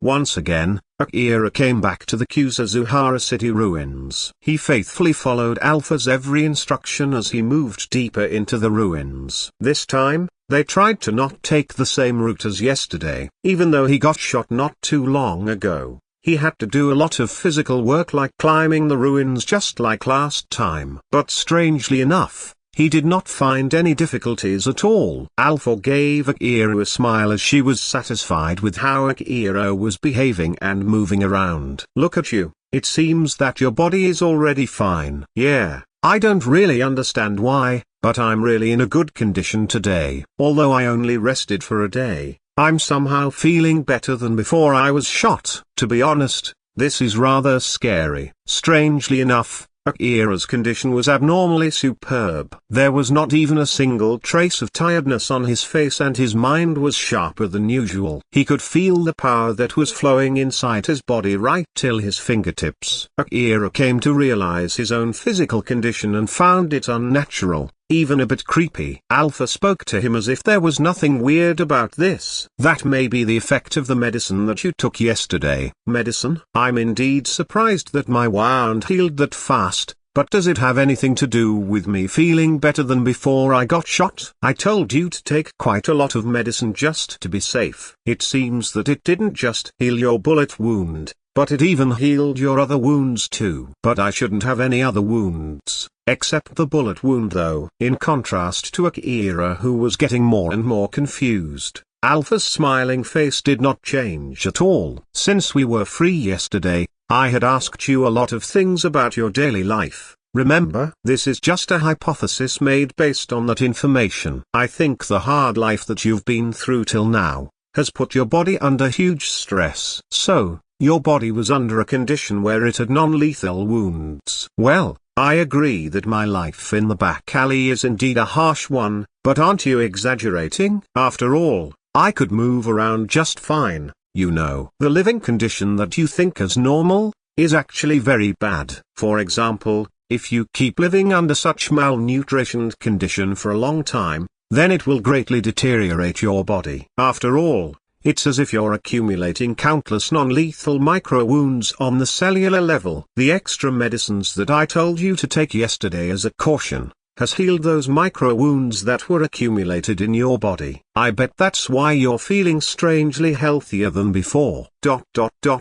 Once again, Akira came back to the Kusazuhara city ruins. He faithfully followed Alpha's every instruction as he moved deeper into the ruins. This time, they tried to not take the same route as yesterday. Even though he got shot not too long ago, he had to do a lot of physical work like climbing the ruins just like last time. But strangely enough, he did not find any difficulties at all. Alpha gave Akira a smile as she was satisfied with how Akira was behaving and moving around. Look at you, it seems that your body is already fine. Yeah, I don't really understand why, but I'm really in a good condition today. Although I only rested for a day, I'm somehow feeling better than before I was shot. To be honest, this is rather scary. Strangely enough, Akira's condition was abnormally superb. There was not even a single trace of tiredness on his face and his mind was sharper than usual. He could feel the power that was flowing inside his body right till his fingertips. Akira came to realize his own physical condition and found it unnatural, even a bit creepy. Alpha spoke to him as if there was nothing weird about this. That may be the effect of the medicine that you took yesterday. Medicine? I'm indeed surprised that my wound healed that fast, but does it have anything to do with me feeling better than before I got shot? I told you to take quite a lot of medicine just to be safe. It seems that it didn't just heal your bullet wound, but it even healed your other wounds too. But I shouldn't have any other wounds, except the bullet wound though. In contrast to Akira, who was getting more and more confused, Alpha's smiling face did not change at all. Since we were free yesterday, I had asked you a lot of things about your daily life. Remember? This is just a hypothesis made based on that information. I think the hard life that you've been through till now has put your body under huge stress. So, your body was under a condition where it had non-lethal wounds. Well, I agree that my life in the back alley is indeed a harsh one, but aren't you exaggerating? After all, I could move around just fine, you know. The living condition that you think is normal is actually very bad. For example, if you keep living under such malnutrition condition for a long time, then it will greatly deteriorate your body. After all, it's as if you're accumulating countless non-lethal micro-wounds on the cellular level. The extra medicines that I told you to take yesterday as a caution has healed those micro-wounds that were accumulated in your body. I bet that's why you're feeling strangely healthier than before.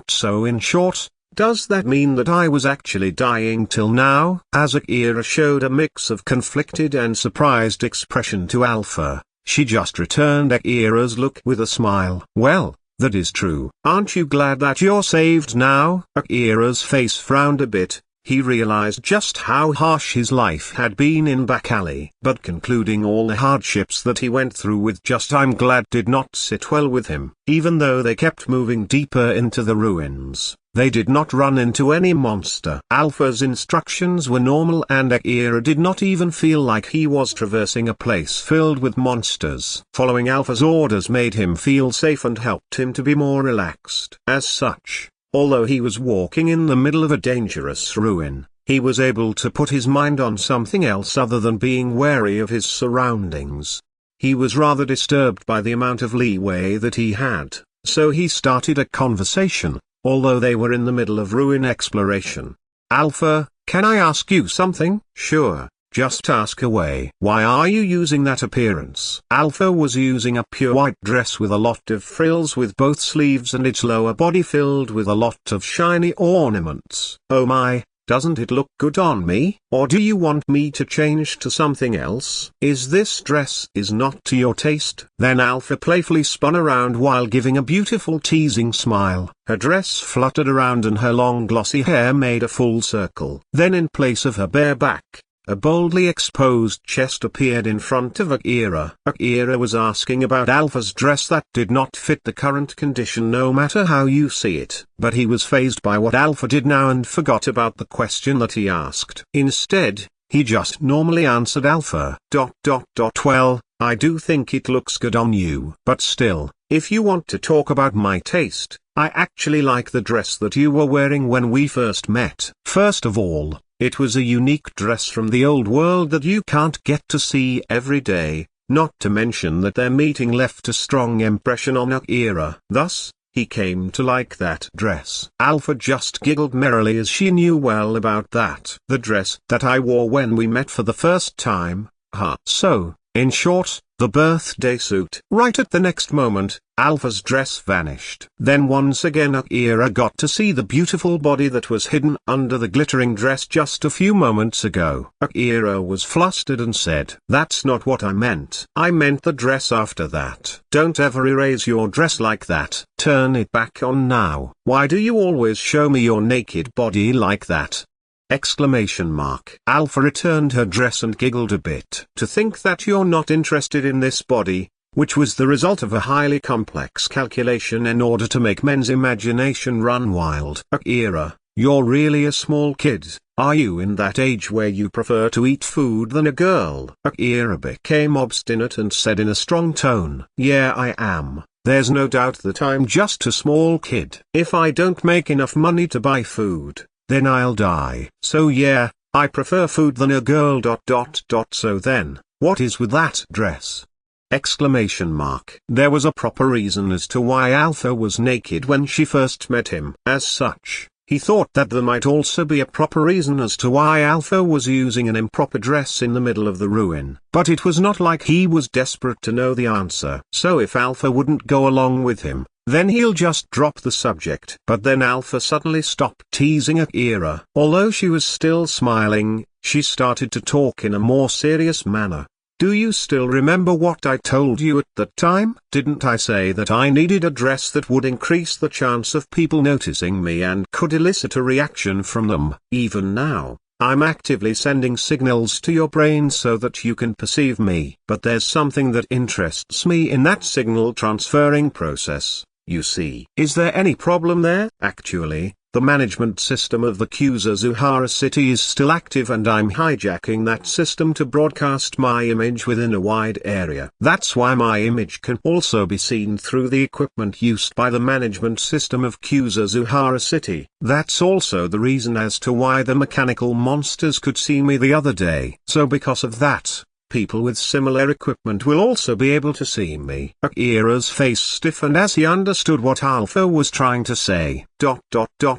So in short, does that mean that I was actually dying till now? As Akira showed a mix of conflicted and surprised expression to Alpha, she just returned Akira's look with a smile. Well, that is true. Aren't you glad that you're saved now? Akira's face frowned a bit. He realized just how harsh his life had been in back alley. But concluding all the hardships that he went through with just I'm glad did not sit well with him. Even though they kept moving deeper into the ruins, they did not run into any monster. Alpha's instructions were normal and Akira did not even feel like he was traversing a place filled with monsters. Following Alpha's orders made him feel safe and helped him to be more relaxed. As such, although he was walking in the middle of a dangerous ruin, he was able to put his mind on something else other than being wary of his surroundings. He was rather disturbed by the amount of leeway that he had, so he started a conversation, although they were in the middle of ruin exploration. Alpha, can I ask you something? Sure, just ask away. Why are you using that appearance? Alpha was using a pure white dress with a lot of frills with both sleeves and its lower body filled with a lot of shiny ornaments. Oh my, doesn't it look good on me? Or do you want me to change to something else? Is this dress is not to your taste? Then Alpha playfully spun around while giving a beautiful teasing smile. Her dress fluttered around and her long glossy hair made a full circle. Then in place of her bare back, a boldly exposed chest appeared in front of Akira. Akira was asking about Alpha's dress that did not fit the current condition no matter how you see it. But he was fazed by what Alpha did now and forgot about the question that he asked. Instead, he just normally answered Alpha. Well, I do think it looks good on you. But still, if you want to talk about my taste, I actually like the dress that you were wearing when we first met. First of all, it was a unique dress from the old world that you can't get to see every day, not to mention that their meeting left a strong impression on Akira. Thus, he came to like that dress. Alpha just giggled merrily as she knew well about that. The dress that I wore when we met for the first time, huh? So, in short, the birthday suit. Right at the next moment, Alpha's dress vanished. Then once again Akira got to see the beautiful body that was hidden under the glittering dress just a few moments ago. Akira was flustered and said, "That's not what I meant. I meant the dress after that. Don't ever erase your dress like that. Turn it back on now. Why do you always show me your naked body like that?" Exclamation mark. Alpha returned her dress and giggled a bit. "To think that you're not interested in this body," which was the result of a highly complex calculation in order to make men's imagination run wild. "Akira, you're really a small kid. Are you in that age where you prefer to eat food than a girl?" Akira became obstinate and said in a strong tone, "Yeah, I am. There's no doubt that I'm just a small kid. If I don't make enough money to buy food, then I'll die. So yeah, I prefer food than a girl. So then, what is with that dress?" Exclamation mark. There was a proper reason as to why Alpha was naked when she first met him. As such, he thought that there might also be a proper reason as to why Alpha was using an improper dress in the middle of the ruin. But it was not like he was desperate to know the answer. So if Alpha wouldn't go along with him, then he'll just drop the subject. But then Alpha suddenly stopped teasing Akira. Although she was still smiling, she started to talk in a more serious manner. "Do you still remember what I told you at that time? Didn't I say that I needed a dress that would increase the chance of people noticing me and could elicit a reaction from them? Even now, I'm actively sending signals to your brain so that you can perceive me. But there's something that interests me in that signal transferring process. You see. Is there any problem there?" Actually, the management system of the Ch.6 city is still active and I'm hijacking that system to broadcast my image within a wide area. That's why my image can also be seen through the equipment used by the management system of Ch.6 city. That's also the reason as to why the mechanical monsters could see me the other day. So because of that, people with similar equipment will also be able to see me. Akira's face stiffened as he understood what Alpha was trying to say.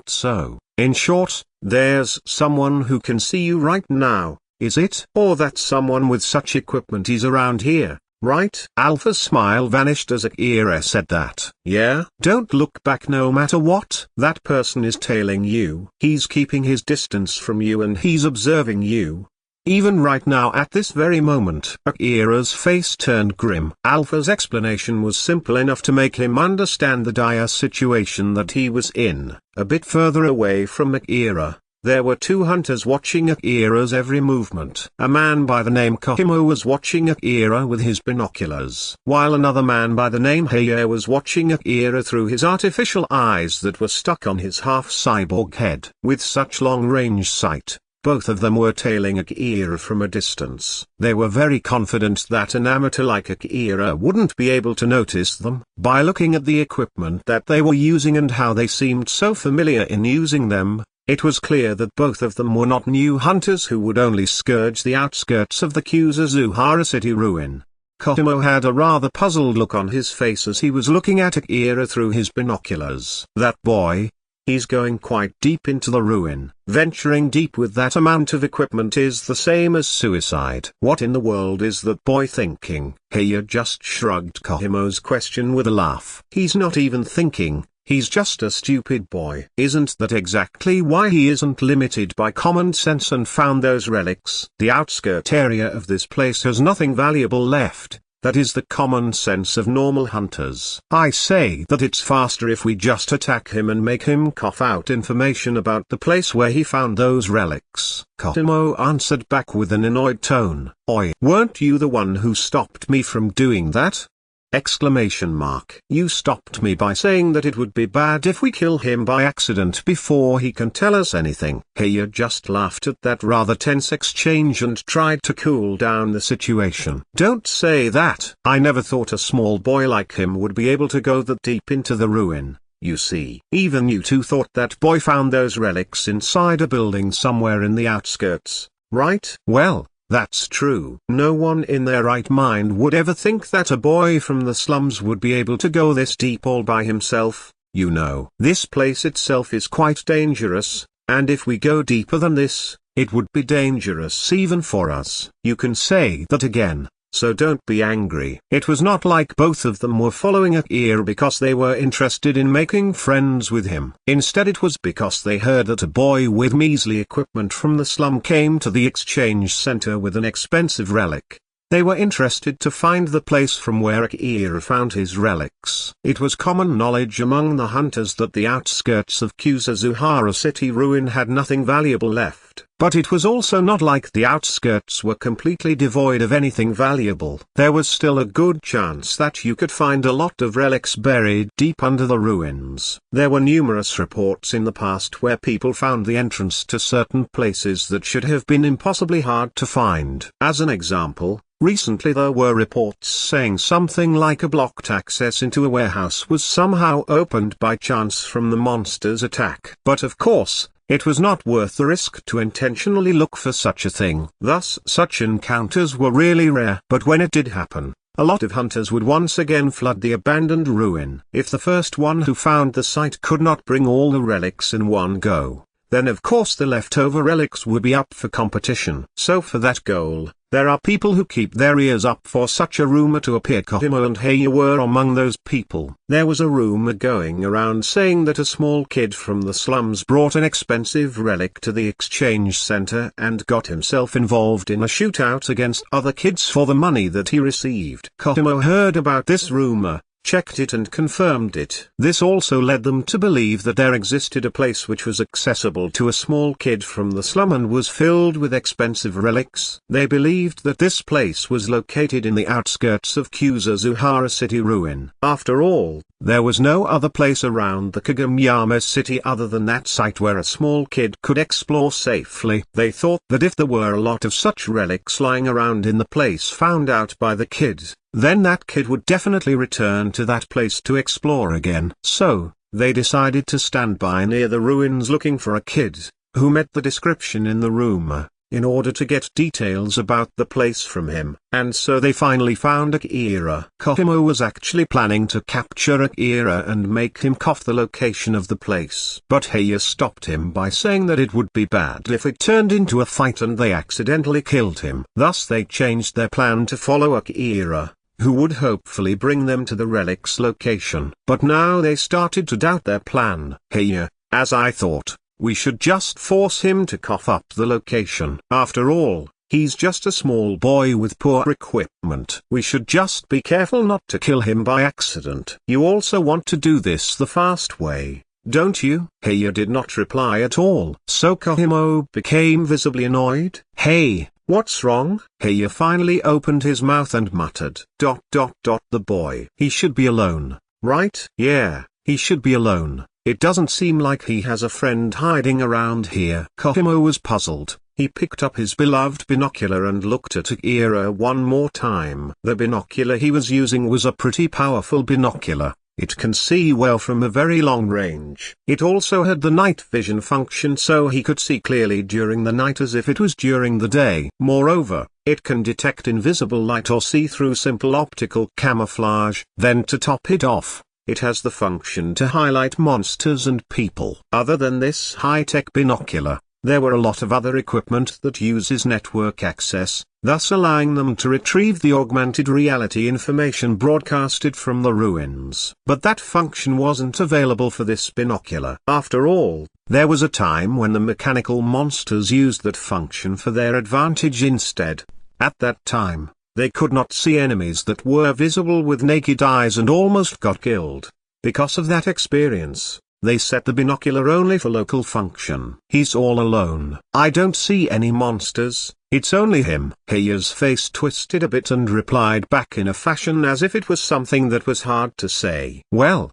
So, in short, there's someone who can see you right now, is it? Or that someone with such equipment is around here, right? Alpha's smile vanished as Akira said that. "Yeah? Don't look back no matter what. That person is tailing you. He's keeping his distance from you and he's observing you. Even right now at this very moment." Akira's face turned grim. Alpha's explanation was simple enough to make him understand the dire situation that he was in. A bit further away from Akira, there were two hunters watching Akira's every movement. A man by the name Kohimo was watching Akira with his binoculars, while another man by the name Heiya was watching Akira through his artificial eyes that were stuck on his half-cyborg head. With such long-range sight, both of them were tailing Akira from a distance. They were very confident that an amateur like Akira wouldn't be able to notice them. By looking at the equipment that they were using and how they seemed so familiar in using them, it was clear that both of them were not new hunters who would only scourge the outskirts of the Ch.6 city ruin. Kohimo had a rather puzzled look on his face as he was looking at Akira through his binoculars. "That boy, he's going quite deep into the ruin. Venturing deep with that amount of equipment is the same as suicide. What in the world is that boy thinking?" Heiya just shrugged Kohimo's question with a laugh. "He's not even thinking, he's just a stupid boy." "Isn't that exactly why he isn't limited by common sense and found those relics?" "The outskirt area of this place has nothing valuable left. That is the common sense of normal hunters. I say that it's faster if we just attack him and make him cough out information about the place where he found those relics." Kohimo answered back with an annoyed tone. "Oi, weren't you the one who stopped me from doing that?" Exclamation mark. "You stopped me by saying that it would be bad if we kill him by accident before he can tell us anything." Heiya just laughed at that rather tense exchange and tried to cool down the situation. "Don't say that. I never thought a small boy like him would be able to go that deep into the ruin. You see, even you two thought that boy found those relics inside a building somewhere in the outskirts, right? Well, that's true. No one in their right mind would ever think that a boy from the slums would be able to go this deep all by himself. you know. This place itself is quite dangerous, and if we go deeper than this, it would be dangerous even for us. You can say that again, so don't be angry. It was not like both of them were following Akira because they were interested in making friends with him. Instead, it was because they heard that a boy with measly equipment from the slum came to the exchange center with an expensive relic. They were interested to find the place from where Akira found his relics. It was common knowledge among the hunters that the outskirts of Kusazuhara City Ruin had nothing valuable left. But it was also not like the outskirts were completely devoid of anything valuable. There was still a good chance that you could find a lot of relics buried deep under the ruins. There were numerous reports in the past where people found the entrance to certain places that should have been impossibly hard to find. As an example, recently there were reports saying something like a blocked access into a warehouse was somehow opened by chance from the monster's attack. But of course, it was not worth the risk to intentionally look for such a thing. Thus, such encounters were really rare. But when it did happen, a lot of hunters would once again flood the abandoned ruin. If the first one who found the site could not bring all the relics in one go, then of course the leftover relics would be up for competition. So for that goal, there are people who keep their ears up for such a rumor to appear. Kohimo and Heiya were among those people. There was a rumor going around saying that a small kid from the slums brought an expensive relic to the exchange center and got himself involved in a shootout against other kids for the money that he received. Kohimo heard about this rumor, checked it and confirmed it. This also led them to believe that there existed a place which was accessible to a small kid from the slum and was filled with expensive relics. They believed that this place was located in the outskirts of Kusazuhara City Ruin. After all, there was no other place around the Kageyama city other than that site where a small kid could explore safely. They thought that if there were a lot of such relics lying around in the place found out by the kid, then that kid would definitely return to that place to explore again. So, they decided to stand by near the ruins looking for a kid, who met the description in the rumor, in order to get details about the place from him. And so they finally found Akira. Kohimo was actually planning to capture Akira and make him cough the location of the place. But Heiya stopped him by saying that it would be bad if it turned into a fight and they accidentally killed him. Thus they changed their plan to follow Akira, who would hopefully bring them to the relic's location. But now they started to doubt their plan. Heiya, as I thought, we should just force him to cough up the location. After all, he's just a small boy with poor equipment. We should just be careful not to kill him by accident. You also want to do this the fast way, don't you? Heiya did not reply at all. So Kohimo became visibly annoyed. Hey, what's wrong? Heiya finally opened his mouth and muttered. The boy. He should be alone, right? Yeah, he should be alone. It doesn't seem like he has a friend hiding around here. Kohimo was puzzled. He picked up his beloved binocular and looked at Akira one more time. The binocular he was using was a pretty powerful binocular. It can see well from a very long range. It also had the night vision function, so he could see clearly during the night as if it was during the day. Moreover, it can detect invisible light or see through simple optical camouflage. Then to top it off, it has the function to highlight monsters and people. Other than this high-tech binocular, there were a lot of other equipment that uses network access, thus allowing them to retrieve the augmented reality information broadcasted from the ruins. But that function wasn't available for this binocular. After all, there was a time when the mechanical monsters used that function for their advantage instead. At that time, they could not see enemies that were visible with naked eyes and almost got killed. Because of that experience, they set the binocular only for local function. He's all alone. I don't see any monsters, it's only him. Heiya's face twisted a bit and replied back in a fashion as if it was something that was hard to say. Well,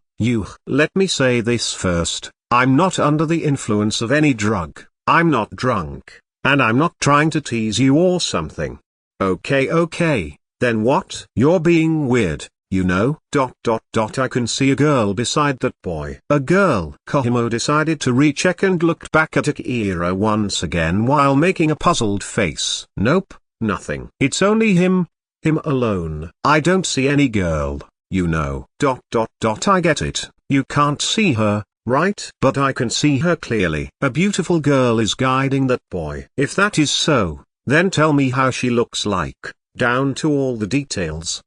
let me say this first. I'm not under the influence of any drug. I'm not drunk. And I'm not trying to tease you or something. Okay, then what? You're being weird, you know. I can see a girl beside that boy. A girl? Kohimo decided to recheck and looked back at Akira once again while making a puzzled face. Nope, nothing. It's only him alone. I don't see any girl, you know. I get it. You can't see her, right? But I can see her clearly. A beautiful girl is guiding that boy. If that is so, then tell me how she looks like, down to all the details.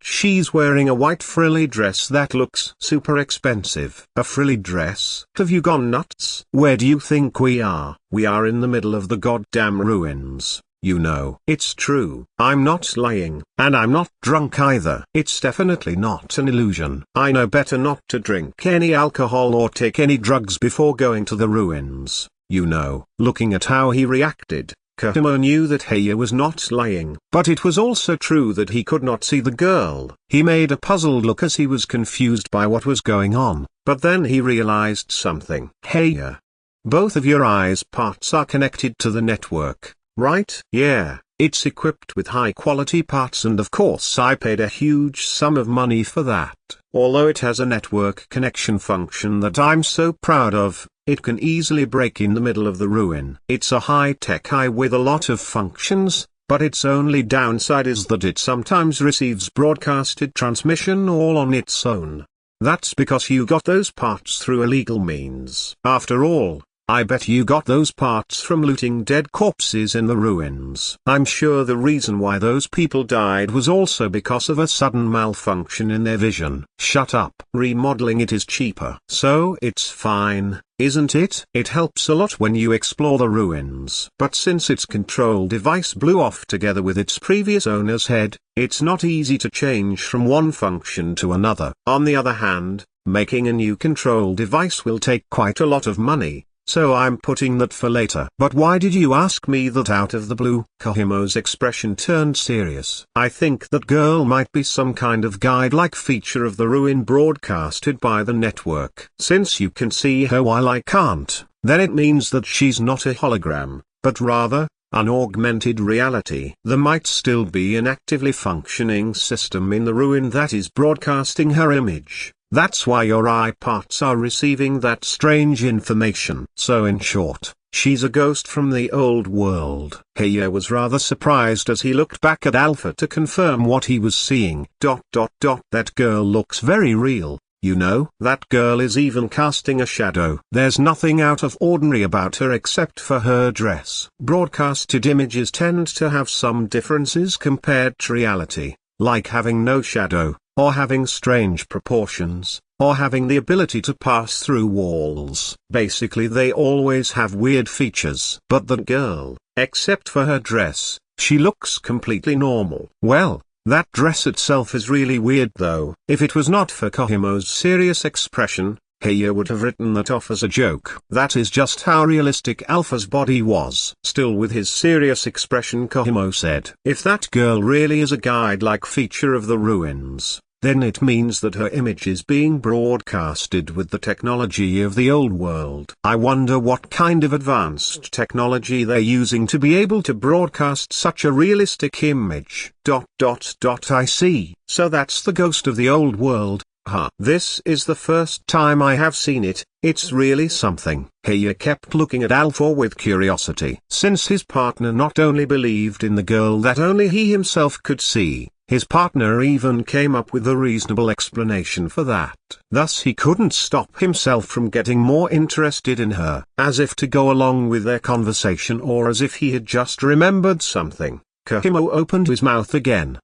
She's wearing a white frilly dress that looks super expensive. A frilly dress? Have you gone nuts? Where do you think we are? We are in the middle of the goddamn ruins. You know. It's true. I'm not lying. And I'm not drunk either. It's definitely not an illusion. I know better not to drink any alcohol or take any drugs before going to the ruins, you know. Looking at how he reacted, Kahimo knew that Heya was not lying. But it was also true that he could not see the girl. He made a puzzled look as he was confused by what was going on, but then he realized something. Heya, both of your eyes parts are connected to the network, right? Yeah, it's equipped with high-quality parts, and of course I paid a huge sum of money for that. Although it has a network connection function that I'm so proud of, it can easily break in the middle of the ruin. It's a high-tech eye with a lot of functions, but its only downside is that it sometimes receives broadcasted transmission all on its own. That's because you got those parts through illegal means. After all, I bet you got those parts from looting dead corpses in the ruins. I'm sure the reason why those people died was also because of a sudden malfunction in their vision. Shut up. Remodeling it is cheaper. So it's fine, isn't it? It helps a lot when you explore the ruins. But since its control device blew off together with its previous owner's head, it's not easy to change from one function to another. On the other hand, making a new control device will take quite a lot of money. So I'm putting that for later. But why did you ask me that out of the blue? Kahimo's expression turned serious. I think that girl might be some kind of guide-like feature of the ruin broadcasted by the network. Since you can see her while I can't, then it means that she's not a hologram, but rather, an augmented reality. There might still be an actively functioning system in the ruin that is broadcasting her image. That's why your eye parts are receiving that strange information. So in short, she's a ghost from the old world. Heya was rather surprised as he looked back at Alpha to confirm what he was seeing. That girl looks very real, you know. That girl is even casting a shadow. There's nothing out of ordinary about her except for her dress. Broadcasted images tend to have some differences compared to reality, like having no shadow, or having strange proportions, or having the ability to pass through walls. Basically they always have weird features. But that girl, except for her dress, she looks completely normal. Well, that dress itself is really weird though. If it was not for Kahimo's serious expression, Heya would have written that off as a joke. That is just how realistic Alpha's body was. Still with his serious expression, Kahimo said, if that girl really is a guide-like feature of the ruins, then it means that her image is being broadcasted with the technology of the old world. I wonder what kind of advanced technology they're using to be able to broadcast such a realistic image. I see. So that's the ghost of the old world. Huh. This is the first time I have seen it. It's really something. Heya kept looking at Alpha with curiosity. Since his partner not only believed in the girl that only he himself could see, his partner even came up with a reasonable explanation for that. Thus he couldn't stop himself from getting more interested in her, as if to go along with their conversation or as if he had just remembered something. Kahimo opened his mouth again.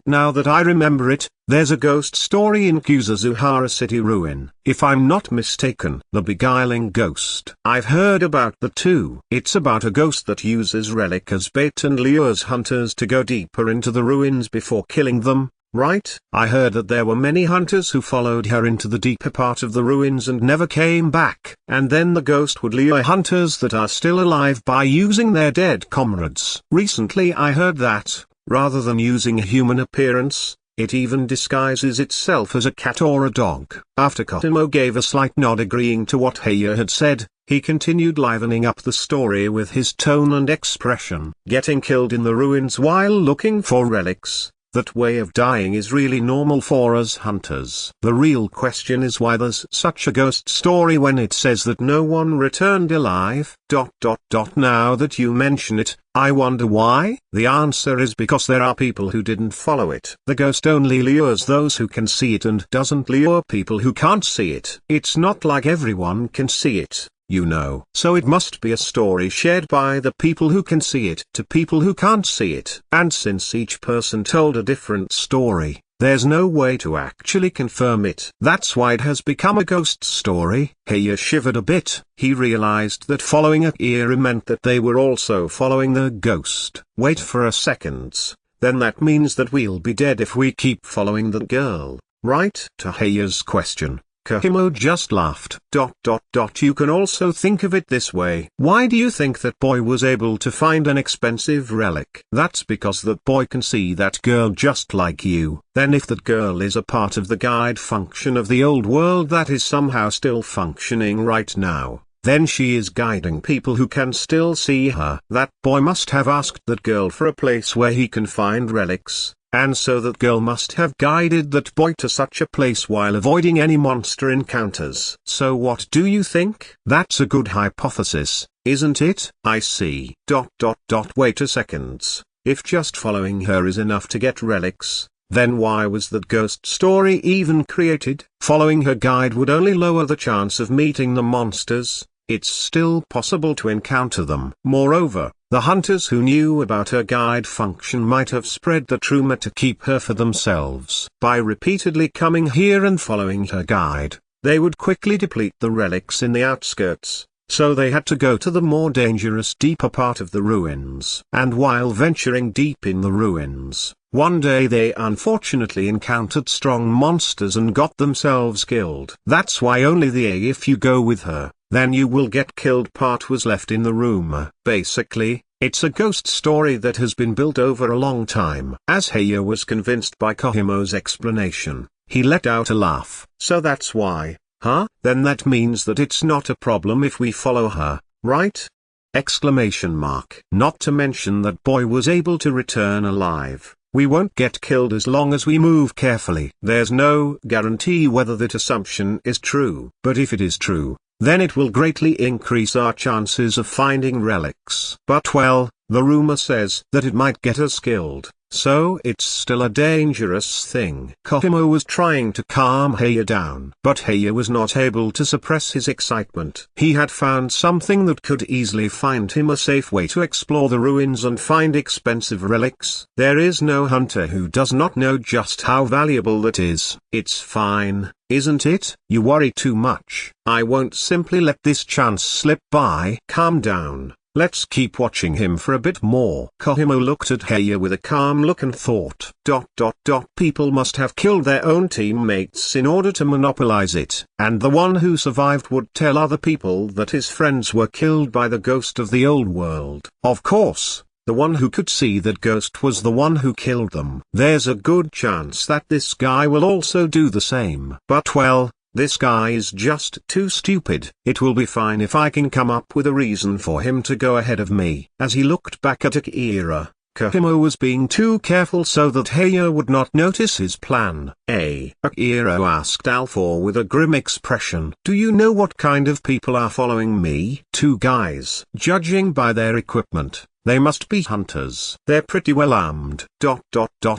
Now that I remember it, there's a ghost story in Ch.6 City Ruin. If I'm not mistaken, The Beguiling Ghost. I've heard about the two. It's about a ghost that uses relic as bait and lures hunters to go deeper into the ruins before killing them, right? I heard that there were many hunters who followed her into the deeper part of the ruins and never came back. And then the ghost would lure hunters that are still alive by using their dead comrades. Recently I heard that, rather than using a human appearance, it even disguises itself as a cat or a dog. After Kahimo gave a slight nod agreeing to what Heya had said, he continued livening up the story with his tone and expression. Getting killed in the ruins while looking for relics, That way of dying is really normal for us hunters. The real question is why there's such a ghost story when it says that no one returned alive. Now that you mention it, I wonder why? The answer is because there are people who didn't follow it. The ghost only lures those who can see it and doesn't lure people who can't see it. It's not like everyone can see it, you know. So it must be a story shared by the people who can see it to people who can't see it. And since each person told a different story, there's no way to actually confirm it. That's why it has become a ghost story. Heya shivered a bit. He realized that following Akira meant that they were also following the ghost. Wait for a second. Then that means that we'll be dead if we keep following the girl, right? To Heya's question, Kahimo just laughed. You can also think of it this way. Why do you think that boy was able to find an expensive relic? That's because that boy can see that girl just like you. Then if that girl is a part of the guide function of the old world that is somehow still functioning right now, then she is guiding people who can still see her. That boy must have asked that girl for a place where he can find relics. And so that girl must have guided that boy to such a place while avoiding any monster encounters. So what do you think? That's a good hypothesis, isn't it? I see. Wait a second. If just following her is enough to get relics, then why was that ghost story even created? Following her guide would only lower the chance of meeting the monsters. It's still possible to encounter them. Moreover, the hunters who knew about her guide function might have spread the rumor to keep her for themselves. By repeatedly coming here and following her guide, they would quickly deplete the relics in the outskirts, so they had to go to the more dangerous deeper part of the ruins. And while venturing deep in the ruins, one day they unfortunately encountered strong monsters and got themselves killed. That's why only the if you go with her, then you will get killed part was left in the rumor. Basically, it's a ghost story that has been built over a long time. As Heya was convinced by Kohimo's explanation, he let out a laugh. So that's why, huh? Then that means that it's not a problem if we follow her, right? Exclamation mark. Not to mention that boy was able to return alive. We won't get killed as long as we move carefully. There's no guarantee whether that assumption is true. But if it is true, then it will greatly increase our chances of finding relics. But well, the rumor says that it might get us killed, so it's still a dangerous thing. Kohimo was trying to calm Heya down, but Heya was not able to suppress his excitement. He had found something that could easily find him a safe way to explore the ruins and find expensive relics. There is no hunter who does not know just how valuable that is. It's fine, isn't it? You worry too much. I won't simply let this chance slip by. Calm down. Let's keep watching him for a bit more. Kohimo looked at Heya with a calm look and thought. People must have killed their own teammates in order to monopolize it. And the one who survived would tell other people that his friends were killed by the ghost of the old world. Of course, the one who could see that ghost was the one who killed them. There's a good chance that this guy will also do the same. But well, this guy is just too stupid. It will be fine if I can come up with a reason for him to go ahead of me. As he looked back at Akira, Kohimo was being too careful so that Heya would not notice his plan. Akira asked Alpha with a grim expression. Do you know what kind of people are following me? Two guys. Judging by their equipment, they must be hunters. They're pretty well armed.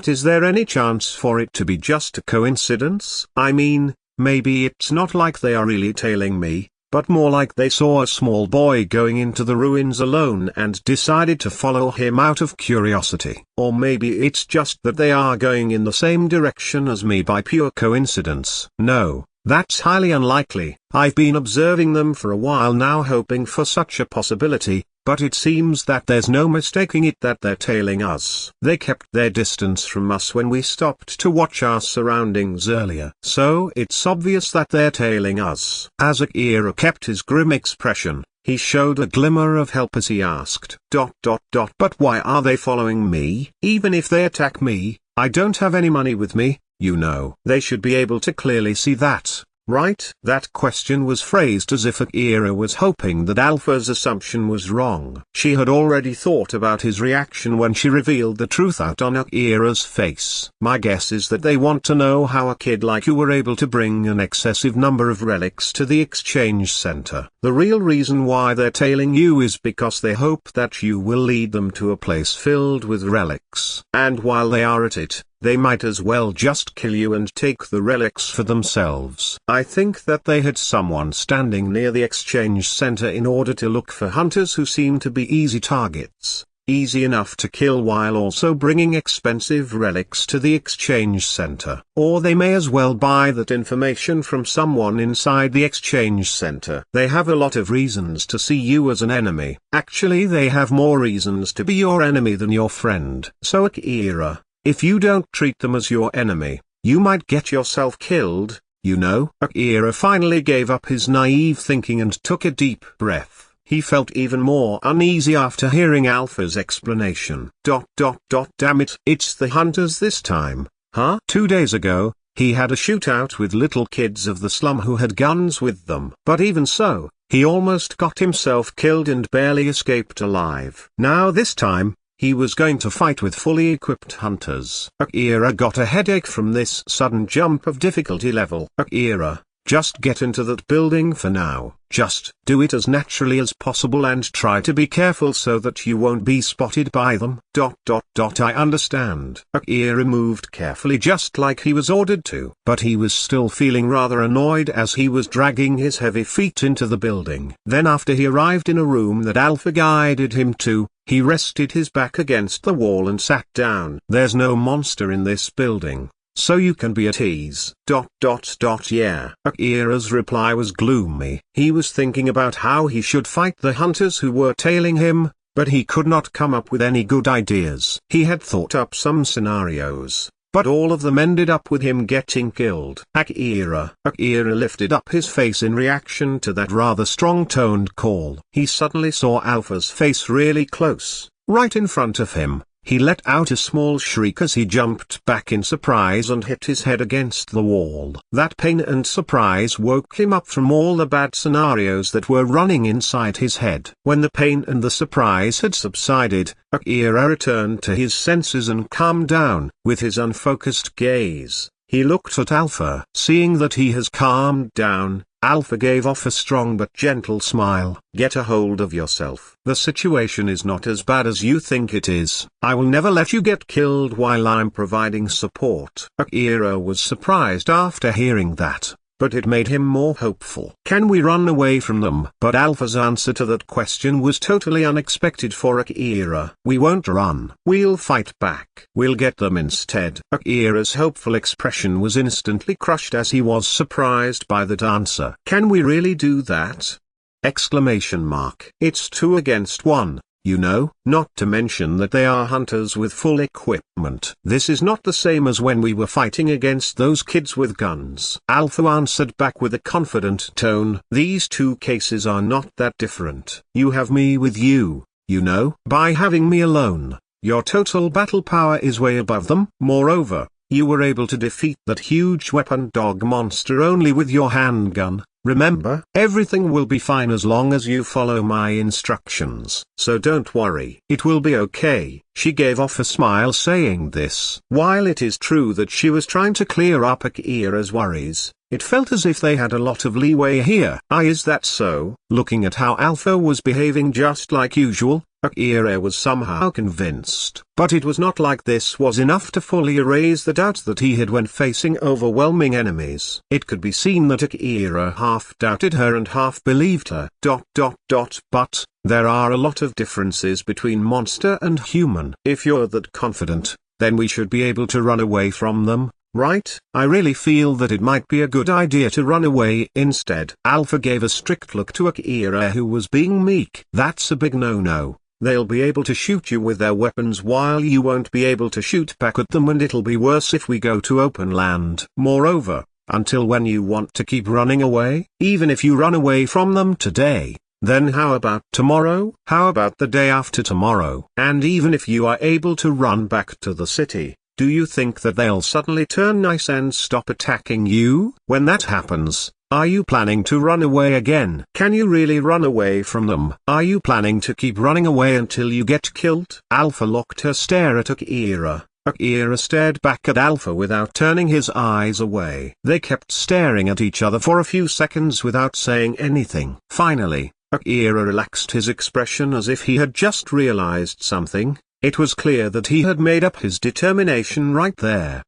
Is there any chance for it to be just a coincidence? I mean, maybe it's not like they are really tailing me, but more like they saw a small boy going into the ruins alone and decided to follow him out of curiosity. Or maybe it's just that they are going in the same direction as me by pure coincidence. No, that's highly unlikely. I've been observing them for a while now hoping for such a possibility, but it seems that there's no mistaking it that they're tailing us. They kept their distance from us when we stopped to watch our surroundings earlier. So it's obvious that they're tailing us. As Akira kept his grim expression, he showed a glimmer of help as he asked. But why are they following me? Even if they attack me, I don't have any money with me, you know. They should be able to clearly see that. right? That question was phrased as if Akira was hoping that Alpha's assumption was wrong. She had already thought about his reaction when she revealed the truth out on Akira's face. My guess is that they want to know how a kid like you were able to bring an excessive number of relics to the exchange center. The real reason why they're tailing you is because they hope that you will lead them to a place filled with relics. And while they are at it, they might as well just kill you and take the relics for themselves. I think that they had someone standing near the exchange center in order to look for hunters who seem to be easy targets, easy enough to kill while also bringing expensive relics to the exchange center. Or they may as well buy that information from someone inside the exchange center. They have a lot of reasons to see you as an enemy. Actually, they have more reasons to be your enemy than your friend. So Akira, if you don't treat them as your enemy, you might get yourself killed, you know. Akira finally gave up his naive thinking and took a deep breath. He felt even more uneasy after hearing Alpha's explanation. Damn it, it's the hunters this time, huh? 2 days ago, he had a shootout with little kids of the slum who had guns with them. But even so, he almost got himself killed and barely escaped alive. Now this time, he was going to fight with fully equipped hunters. Akira got a headache from this sudden jump of difficulty level. Akira, just get into that building for now. Just do it as naturally as possible and try to be careful so that you won't be spotted by them. I understand. Akira moved carefully just like he was ordered to. But he was still feeling rather annoyed as he was dragging his heavy feet into the building. Then after he arrived in a room that Alpha guided him to, he rested his back against the wall and sat down. There's no monster in this building, so you can be at ease. Yeah. Akira's reply was gloomy. He was thinking about how he should fight the hunters who were tailing him, but he could not come up with any good ideas. He had thought up some scenarios, but all of them ended up with him getting killed. Akira lifted up his face in reaction to that rather strong-toned call. He suddenly saw Alpha's face really close, right in front of him. He let out a small shriek as he jumped back in surprise and hit his head against the wall. That pain and surprise woke him up from all the bad scenarios that were running inside his head. When the pain and the surprise had subsided, Akira returned to his senses and calmed down. With his unfocused gaze, he looked at Alpha. Seeing that he has calmed down, Alpha gave off a strong but gentle smile. Get a hold of yourself. The situation is not as bad as you think it is. I will never let you get killed while I'm providing support. Akira was surprised after hearing that, but it made him more hopeful. Can we run away from them? But Alpha's answer to that question was totally unexpected for Akira. We won't run. We'll fight back. We'll get them instead. Akira's hopeful expression was instantly crushed as he was surprised by that answer. Can we really do that? Exclamation mark. It's 2 against 1. You know, not to mention that they are hunters with full equipment. This is not the same as when we were fighting against those kids with guns. Alpha answered back with a confident tone. These 2 cases are not that different. You have me with you, you know. By having me alone, your total battle power is way above them. Moreover, you were able to defeat that huge weapon dog monster only with your handgun. Remember, everything will be fine as long as you follow my instructions. So don't worry. It will be okay. She gave off a smile saying this. While it is true that she was trying to clear up Akira's worries, it felt as if they had a lot of leeway here. Is that so? Looking at how Alpha was behaving just like usual, Akira was somehow convinced. But it was not like this was enough to fully erase the doubt that he had when facing overwhelming enemies. It could be seen that Akira half doubted her and half believed her. But there are a lot of differences between monster and human. If you're that confident, then we should be able to run away from them, right? I really feel that it might be a good idea to run away instead. Alpha gave a strict look to Akira, who was being meek. That's a big no-no. They'll be able to shoot you with their weapons while you won't be able to shoot back at them, and it'll be worse if we go to open land. Moreover, until when you want to keep running away? Even if you run away from them today, then how about tomorrow? How about the day after tomorrow? And even if you are able to run back to the city, do you think that they'll suddenly turn nice and stop attacking you? When that happens, are you planning to run away again? Can you really run away from them? Are you planning to keep running away until you get killed? Alpha locked her stare at Akira. Akira stared back at Alpha without turning his eyes away. They kept staring at each other for a few seconds without saying anything. Finally, Akira relaxed his expression as if he had just realized something. It was clear that he had made up his determination right there.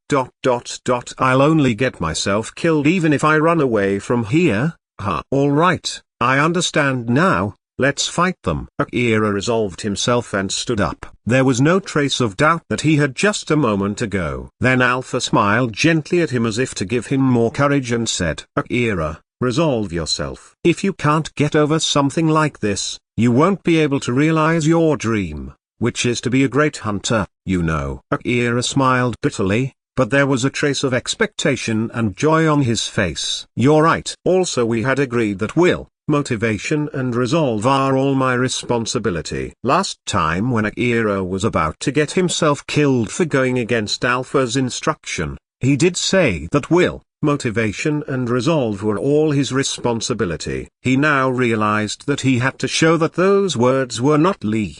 I'll only get myself killed even if I run away from here, huh? Alright, I understand now. Let's fight them. Akira resolved himself and stood up. There was no trace of doubt that he had just a moment ago. Then Alpha smiled gently at him as if to give him more courage and said, Akira, resolve yourself. If you can't get over something like this, you won't be able to realize your dream, which is to be a great hunter, you know. Akira smiled bitterly, but there was a trace of expectation and joy on his face. You're right. Also, we had agreed that will, motivation and resolve are all my responsibility. Last time when Akira was about to get himself killed for going against Alpha's instruction, he did say that will, motivation and resolve were all his responsibility. He now realized that he had to show that those words were not Lee.